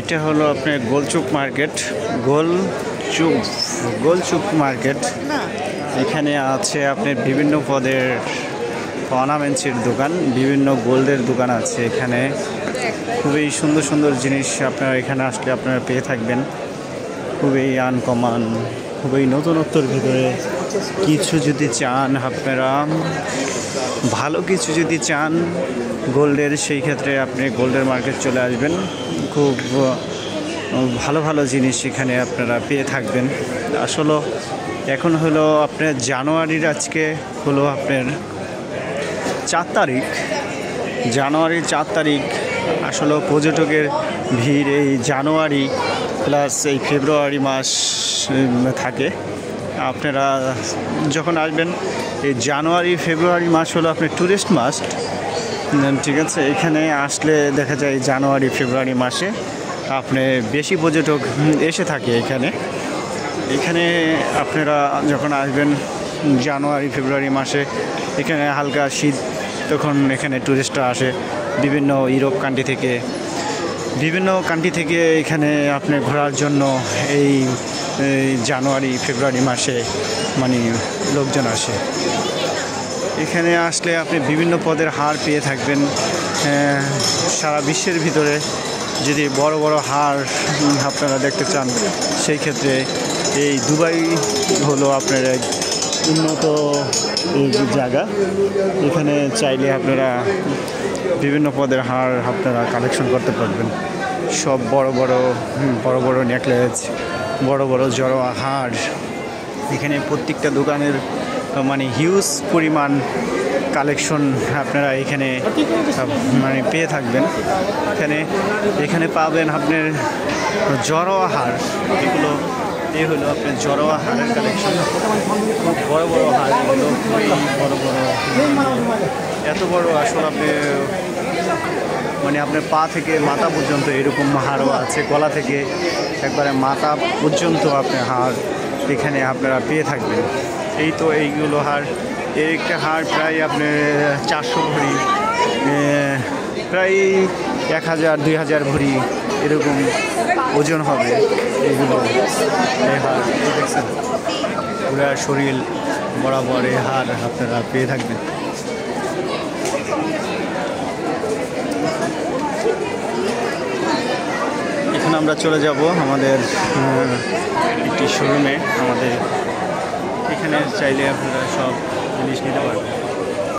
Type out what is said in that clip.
এটা হলো আপনার গোলচুক মার্কেট। গোলচুক মার্কেট। এখানে আছে আপনার বিভিন্ন পদের অর্নামেন্টসের দোকান, বিভিন্ন গোল্ডের দোকান আছে এখানে। খুবই সুন্দর সুন্দর জিনিস আপনারা এখানে আসলে আপনারা পেয়ে থাকবেন। খুবই আনকমন, খুবই নতুনত্বর ভিতরে কিছু যদি চান, আপনারা ভালো কিছু যদি চান গোল্ডের, সেই ক্ষেত্রে আপনি গোল্ডের মার্কেট চলে আসবেন। খুব ভালো ভালো জিনিস এখানে আপনারা পেয়ে থাকবেন। আসলে এখন হলো আপনার জানুয়ারির, আজকে হলো আপনার 4 তারিখ, জানুয়ারির 4 তারিখ। আসলে পর্যটকের ভিড় এই জানুয়ারি প্লাস এই ফেব্রুয়ারি মাস থাকে। আপনারা যখন আসবেন এই জানুয়ারি ফেব্রুয়ারি মাস হলো আপনার ট্যুরিস্ট মাস, ঠিক আছে। এখানে আসলে দেখা যায় জানুয়ারি ফেব্রুয়ারি মাসে আপনি বেশি পর্যটক এসে থাকে এখানে আপনারা যখন আসবেন জানুয়ারি ফেব্রুয়ারি মাসে, এখানে হালকা শীত, তখন এখানে ট্যুরিস্টরা আসে বিভিন্ন ইউরোপ কান্ট্রি থেকে এখানে আপনি ঘোরার জন্য এই জানুয়ারি ফেব্রুয়ারি মাসে মানে লোকজন আসে। এখানে আসলে আপনি বিভিন্ন পদের হার পেয়ে থাকবেন সারা বিশ্বের ভিতরে। যদি বড় বড় হার আপনারা দেখতে চান, সেই ক্ষেত্রে এই দুবাই হলো আপনার এক উন্নত জায়গা। এখানে চাইলে আপনারা বিভিন্ন পদের হার আপনারা কালেকশন করতে পারবেন। সব বড় বড় নেকলেস, বড় বড় জড়োয়া হার, এখানে প্রত্যেকটা দোকানের মানে হিউজ পরিমাণ কালেকশন আপনারা এখানে মানে পেয়ে থাকবেন। এখানে পাবেন আপনার জড়োয়া হার। এই হলো আপনার জড়োয়া হারের কালেকশন। খুব বড় বড় হার, এগুলো খুবই বড় এত বড় আসলে আপনি মানে আপনার পা থেকে মাথা পর্যন্ত এরকম হারও আছে। গলা থেকে একবারে মাথা পর্যন্ত আপনার হার এখানে আপনারা পেয়ে থাকবেন। এইগুলো হার, এর একটা হার প্রায় আপনার 400 ভরি, প্রায় 1000-2000 ভরি এরকম ওজন হবে এইগুলো। এই হার দেখছেন, পুরা শরীর বরাবর এই হার আপনারা পেয়ে থাকবেন। এখন আমরা চলে যাব আমাদের একটি শোরুমে। আমাদের এখানে চাইলে আপনারা সব জিনিস নিতে পারবেন।